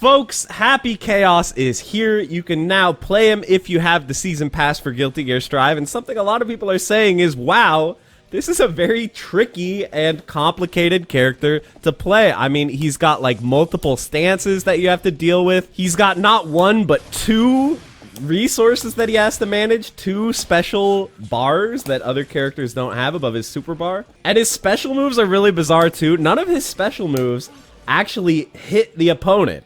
Folks, Happy Chaos is here. You can now play him if you have the season pass for Guilty Gear Strive, and something a lot of people are saying is, wow, this is a very tricky and complicated character to play. I mean, he's got like multiple stances that you have to deal with. He's got not one, but two resources that he has to manage, two special bars that other characters don't have above his super bar. And his special moves are really bizarre too. None of his special moves actually hit the opponent.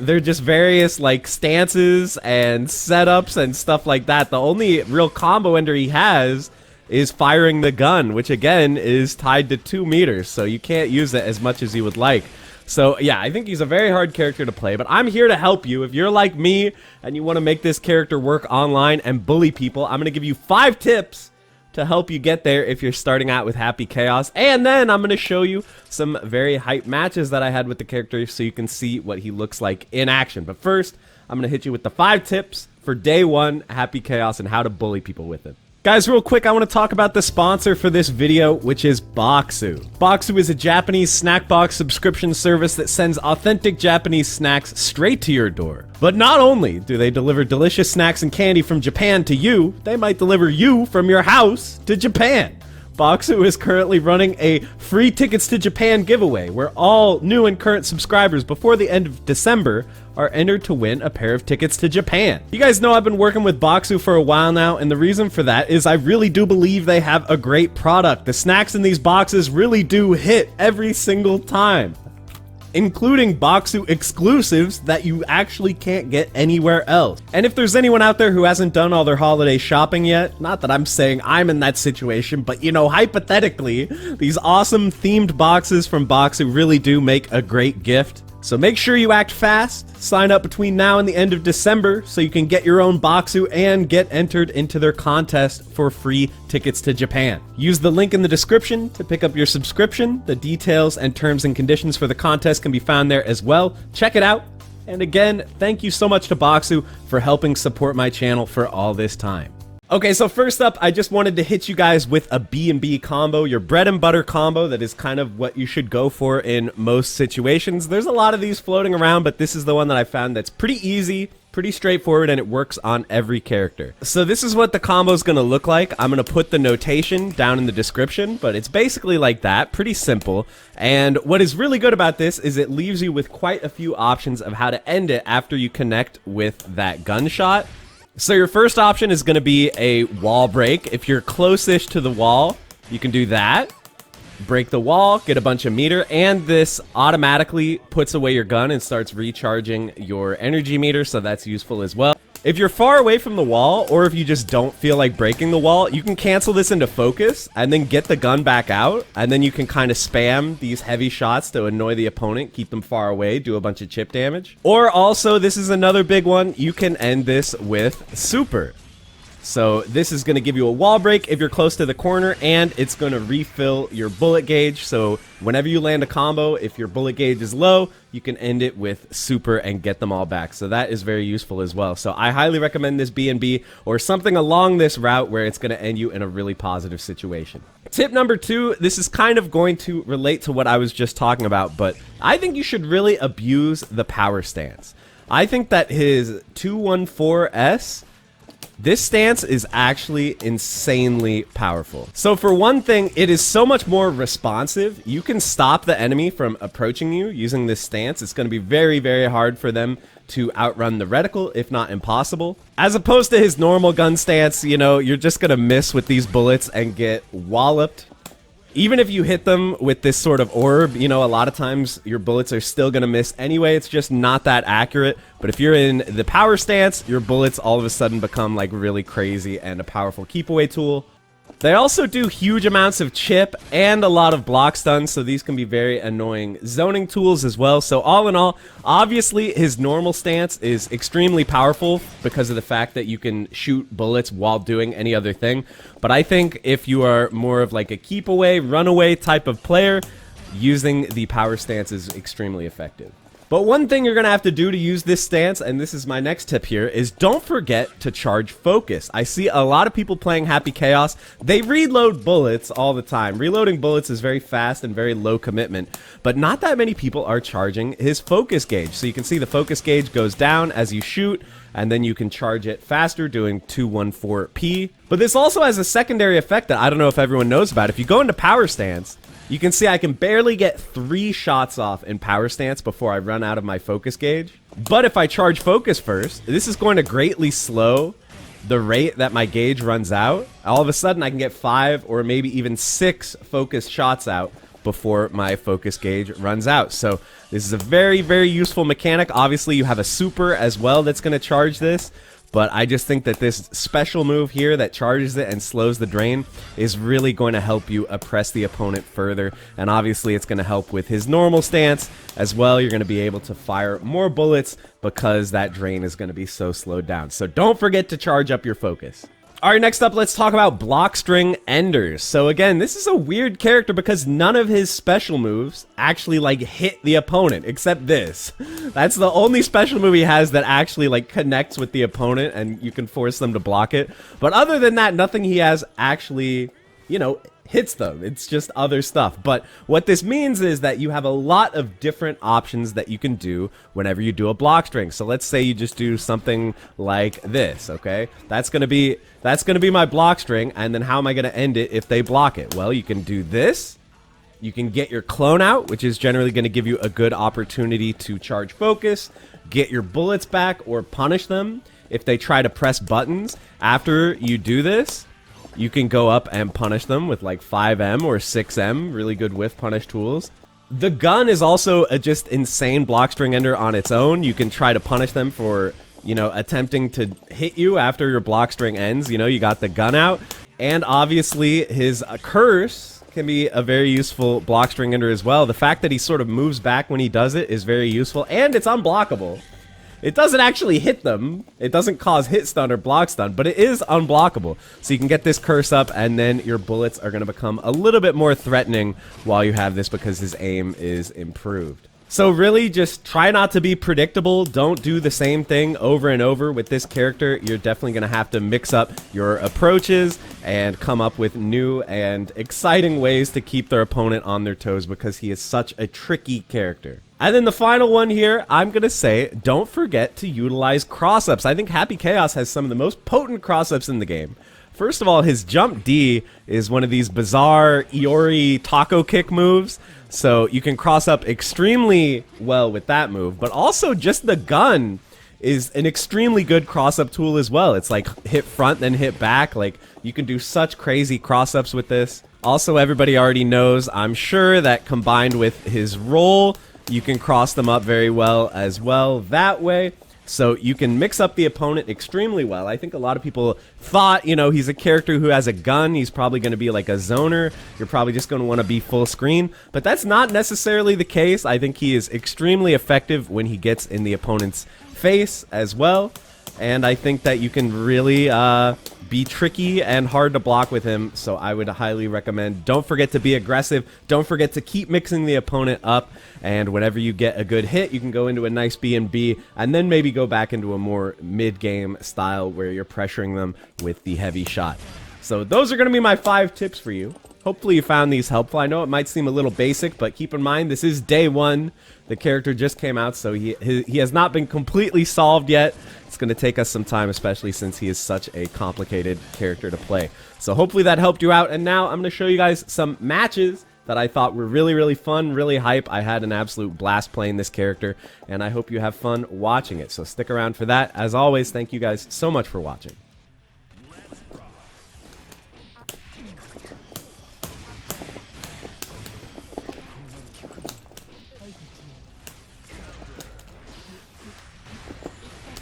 They're just various like stances and setups and stuff like that. The only real combo ender he has is firing the gun, which again is tied to 2 meters, so you can't use it as much as you would like. So yeah, I think he's a very hard character to play, but I'm here to help you. If you're like me and you want to make this character work online and bully people, I'm going to give you 5 tips to help you get there if you're starting out with Happy Chaos. And then I'm going to show you some very hype matches that I had with the character so you can see what he looks like in action. But first, I'm going to hit you with the 5 tips for day 1 Happy Chaos and how to bully people with it. Guys, real quick, I want to talk about the sponsor for this video, which is Boxu. Boxu is a Japanese snack box subscription service that sends authentic Japanese snacks straight to your door. But not only do they deliver delicious snacks and candy from Japan to you, they might deliver you from your house to Japan. Boxu is currently running a free tickets to Japan giveaway where all new and current subscribers before the end of December are entered to win a pair of tickets to Japan. You guys know I've been working with Boxu for a while now, and the reason for that is I really do believe they have a great product. The snacks in these boxes really do hit every single time, including Boxu exclusives that you actually can't get anywhere else. And if there's anyone out there who hasn't done all their holiday shopping yet, not that I'm saying I'm in that situation, but you know, hypothetically, these awesome themed boxes from Boxu really do make a great gift. So make sure you act fast, sign up between now and the end of December so you can get your own Boxu and get entered into their contest for free tickets to Japan. Use the link in the description to pick up your subscription. The details and terms and conditions for the contest can be found there as well. Check it out. And again, thank you so much to Boxu for helping support my channel for all this time. Okay, so first up, I just wanted to hit you guys with a B&B combo, your bread and butter combo that is kind of what you should go for in most situations. There's a lot of these floating around, but this is the one that I found that's pretty easy, pretty straightforward, and it works on every character. So this is what the combo is going to look like. I'm going to put the notation down in the description, but it's basically like that, pretty simple. And what is really good about this is it leaves you with quite a few options of how to end it after you connect with that gunshot. So your first option is going to be a wall break. If you're close-ish to the wall, you can do that. Break the wall, get a bunch of meter, and this automatically puts away your gun and starts recharging your energy meter, so that's useful as well. If you're far away from the wall, or if you just don't feel like breaking the wall, you can cancel this into focus, and then get the gun back out, and then you can kind of spam these heavy shots to annoy the opponent, keep them far away, do a bunch of chip damage. Or also, this is another big one, you can end this with super. So this is going to give you a wall break if you're close to the corner, and it's going to refill your bullet gauge. So whenever you land a combo, if your bullet gauge is low, you can end it with super and get them all back. So that is very useful as well. So I highly recommend this B&B or something along this route where it's going to end you in a really positive situation. Tip number 2, this is kind of going to relate to what I was just talking about, but I think you should really abuse the power stance. I think that his 214S, this stance is actually insanely powerful. So for one thing, it is so much more responsive. You can stop the enemy from approaching you using this stance. It's going to be very, very hard for them to outrun the reticle, if not impossible. As opposed to his normal gun stance, you know, you're just going to miss with these bullets and get walloped. Even if you hit them with this sort of orb, you know, a lot of times your bullets are still going to miss anyway. It's just not that accurate. But if you're in the power stance, your bullets all of a sudden become like really crazy and a powerful keep away tool. They also do huge amounts of chip and a lot of block stuns, so these can be very annoying zoning tools as well. So all in all, obviously his normal stance is extremely powerful because of the fact that you can shoot bullets while doing any other thing. But I think if you are more of like a keep away, run away type of player, using the power stance is extremely effective. But one thing you're going to have to do to use this stance, and this is my next tip here, is don't forget to charge focus. I see a lot of people playing Happy Chaos. They reload bullets all the time. Reloading bullets is very fast and very low commitment, but not that many people are charging his focus gauge. So you can see the focus gauge goes down as you shoot, and then you can charge it faster doing 214p. But this also has a secondary effect that I don't know if everyone knows about. If you go into power stance, you can see I can barely get 3 shots off in power stance before I run out of my focus gauge. But if I charge focus first, this is going to greatly slow the rate that my gauge runs out. All of a sudden I can get 5 or maybe even 6 focus shots out before my focus gauge runs out. So this is a very, very useful mechanic. Obviously you have a super as well that's going to charge this. But I just think that this special move here that charges it and slows the drain is really going to help you oppress the opponent further. And obviously it's going to help with his normal stance as well. You're going to be able to fire more bullets because that drain is going to be so slowed down. So don't forget to charge up your focus. All right, next up, let's talk about block string enders. So again, this is a weird character because none of his special moves actually like hit the opponent except this. That's the only special move he has that actually like connects with the opponent and you can force them to block it. But other than that, nothing he has actually, you know, hits them. It's just other stuff. But what this means is that you have a lot of different options that you can do whenever you do a block string. So let's say you just do something like this, okay? That's gonna be my block string, and then how am I gonna end it if they block it? Well, you can do this. You can get your clone out, which is generally gonna give you a good opportunity to charge focus, get your bullets back, or punish them if they try to press buttons. After you do this, you can go up and punish them with like 5M or 6M, really good whiff punish tools. The gun is also a just insane block string ender on its own. You can try to punish them for, you know, attempting to hit you after your block string ends. You know, you got the gun out. And obviously his curse can be a very useful block string ender as well. The fact that he sort of moves back when he does it is very useful, and it's unblockable. It doesn't actually hit them. It doesn't cause hit stun or block stun, but it is unblockable. So you can get this curse up, and then your bullets are going to become a little bit more threatening while you have this because his aim is improved. So really just try not to be predictable. Don't do the same thing over and over with this character. You're definitely going to have to mix up your approaches and come up with new and exciting ways to keep their opponent on their toes because he is such a tricky character. And then the final one here, I'm going to say, don't forget to utilize cross-ups. I think Happy Chaos has some of the most potent cross-ups in the game. First of all, his jump D is one of these bizarre Iori taco kick moves. So you can cross up extremely well with that move. But also just the gun is an extremely good cross-up tool as well. It's like hit front, then hit back. Like you can do such crazy cross-ups with this. Also, everybody already knows, I'm sure, that combined with his roll, you can cross them up very well as well that way. So you can mix up the opponent extremely well. I think a lot of people thought, you know, he's a character who has a gun. He's probably going to be like a zoner. You're probably just going to want to be full screen. But that's not necessarily the case. I think he is extremely effective when he gets in the opponent's face as well. And I think that you can really be tricky and hard to block with him, so I would highly recommend. Don't forget to be aggressive. Don't forget to keep mixing the opponent up, and whenever you get a good hit, you can go into a nice B&B, and then maybe go back into a more mid-game style where you're pressuring them with the heavy shot. So those are going to be my 5 tips for you. Hopefully you found these helpful. I know it might seem a little basic, but keep in mind this is day 1. The character just came out, so he has not been completely solved yet. It's going to take us some time, especially since he is such a complicated character to play. So hopefully that helped you out. And now I'm going to show you guys some matches that I thought were really, really fun, really hype. I had an absolute blast playing this character, and I hope you have fun watching it. So stick around for that. As always, thank you guys so much for watching.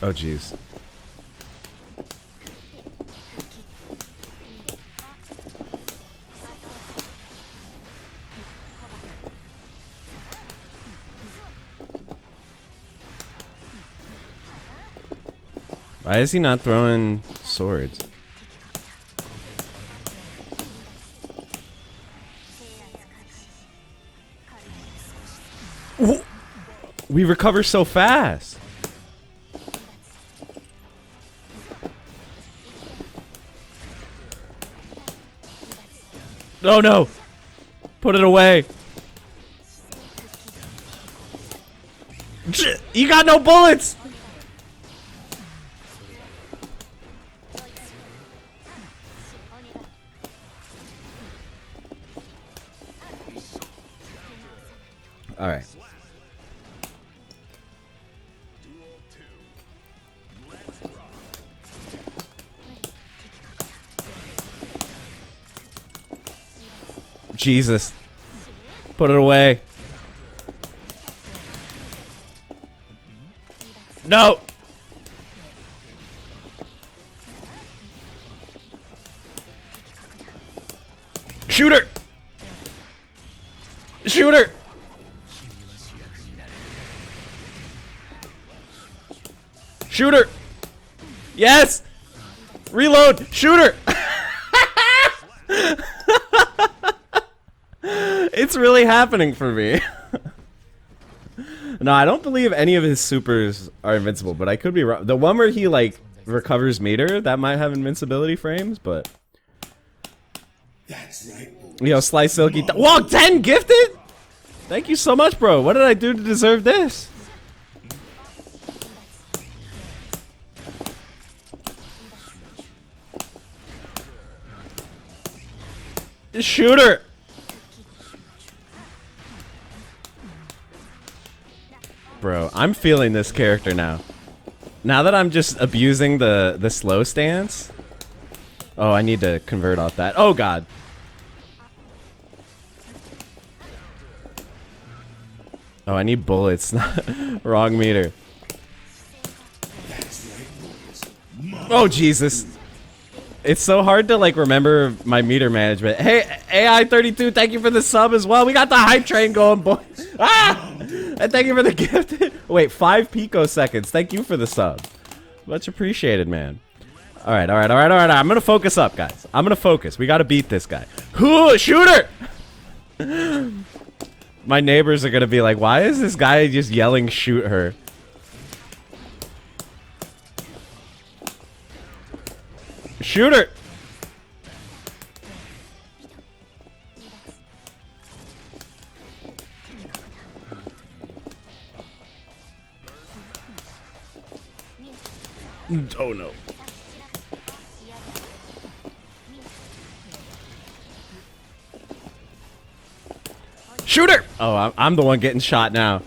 Oh, jeez. Why is he not throwing swords? We recover so fast. Oh no! Put it away. You got no bullets! Alright. Jesus. Put it away. No! Shoot her! Shoot her! Shoot her! Yes! Reload! Shoot her! It's really happening for me. No, I don't believe any of his supers are invincible, but I could be wrong. The one where he, like, recovers meter, that might have invincibility frames, but... That's right. Yo, Slice Silky... Whoa, 10 gifted?! Thank you so much, bro. What did I do to deserve this? Shoot her! Bro, I'm feeling this character now. Now that I'm just abusing the slow stance. Oh, I need to convert off that. Oh, God. Oh, I need bullets. Wrong meter. Oh, Jesus. It's so hard to, like, remember my meter management. Hey, AI32, thank you for the sub as well. We got the hype train going, boys. Ah! And thank you for the gift. Wait, 5 picoseconds. Thank you for the sub. Much appreciated, man. All right. I'm going to focus up, guys. I'm going to focus. We got to beat this guy. Shoot her! My neighbors are going to be like, why is this guy just yelling, shoot her? Shoot her! Oh no. Shoot her! Oh, I'm the one getting shot now.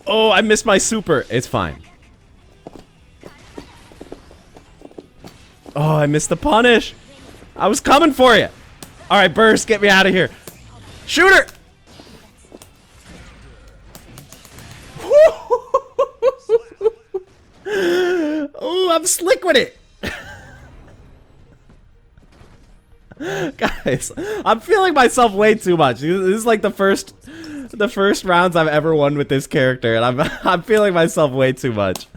Oh, I missed my super. It's fine. Oh, I missed the punish. I was coming for you. All right, Burst, get me out of here. Shoot her. Oh, I'm slick with it. Guys, I'm feeling myself way too much. This is like the first rounds I've ever won with this character, and I'm feeling myself way too much.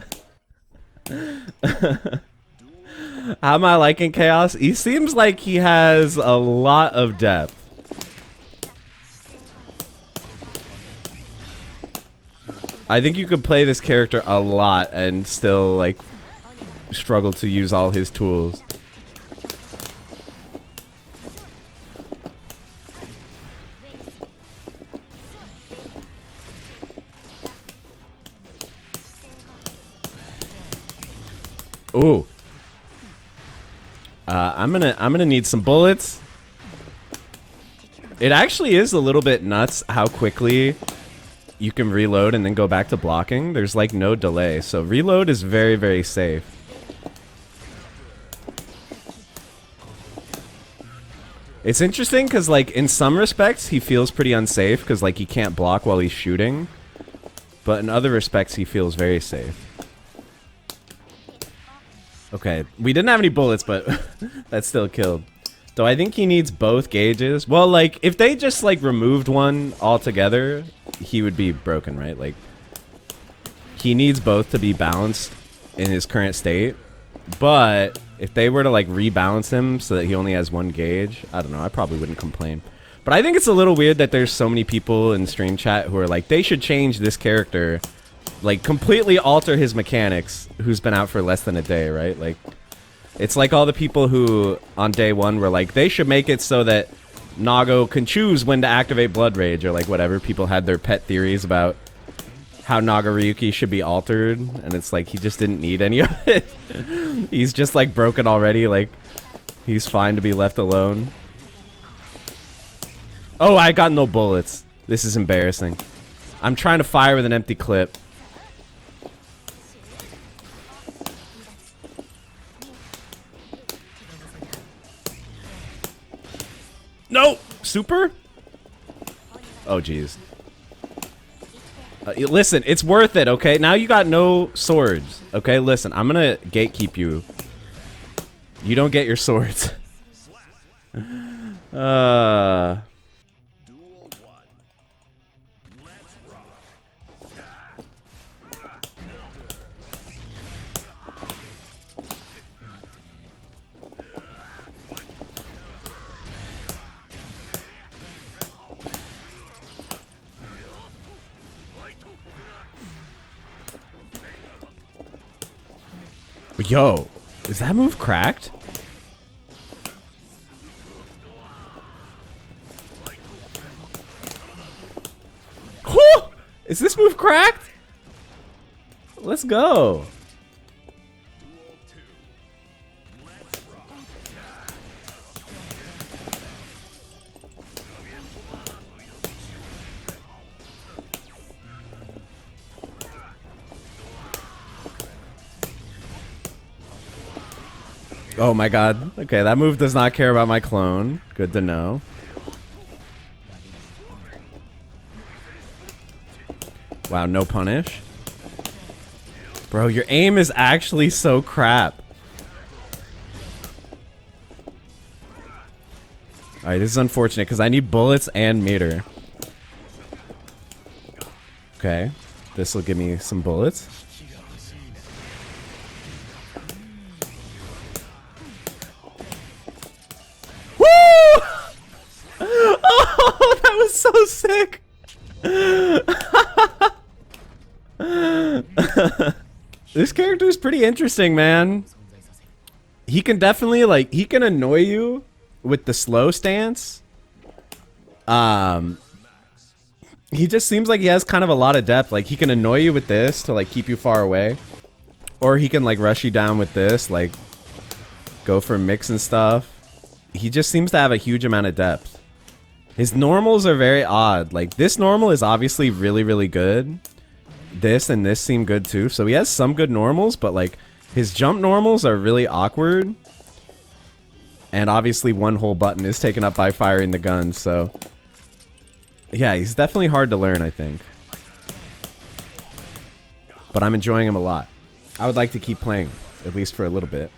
How am I liking Chaos? He seems like he has a lot of depth. I think you could play this character a lot and still, like, struggle to use all his tools. Ooh. I'm gonna need some bullets. It actually is a little bit nuts how quickly you can reload and then go back to blocking. There's like no delay, so reload is very, very safe. It's interesting because, like, in some respects he feels pretty unsafe because, like, he can't block while he's shooting, but in other respects he feels very safe. Okay, we didn't have any bullets, but that still killed. Though I think he needs both gauges. Well, like, if they just, like, removed one altogether, he would be broken, right? Like, he needs both to be balanced in his current state. But if they were to like rebalance him so that he only has 1 gauge, I don't know, I probably wouldn't complain. But I think it's a little weird that there's so many people in stream chat who are like, they should change this character, like completely alter his mechanics, who's been out for less than a day, right? Like, it's like all the people who on day 1 were like, they should make it so that Nago can choose when to activate Blood Rage, or like whatever. People had their pet theories about how Nagaryuki should be altered, and it's like he just didn't need any of it. He's just like broken already, like he's fine to be left alone. Oh, I got no bullets. This is embarrassing. I'm trying to fire with an empty clip. No! Super? Oh, jeez. Listen, it's worth it, okay? Now you got no swords, okay? Listen, I'm gonna gatekeep you. You don't get your swords. Yo, is that move cracked? Whew! Is this move cracked? Let's go. Oh my god. Okay, that move does not care about my clone. Good to know. Wow, no punish. Bro, your aim is actually so crap. Alright, this is unfortunate because I need bullets and meter. Okay, this will give me some bullets. Oh, that was so sick. This character is pretty interesting, man. He can definitely, like, he can annoy you with the slow stance. He just seems like he has kind of a lot of depth. Like, he can annoy you with this to, like, keep you far away. Or he can, like, rush you down with this, like, go for mix and stuff. He just seems to have a huge amount of depth. His normals are very odd. Like, this normal is obviously really, really good. This and this seem good too. So he has some good normals, but like, his jump normals are really awkward. And obviously one whole button is taken up by firing the gun, so... yeah, he's definitely hard to learn, I think. But I'm enjoying him a lot. I would like to keep playing, at least for a little bit.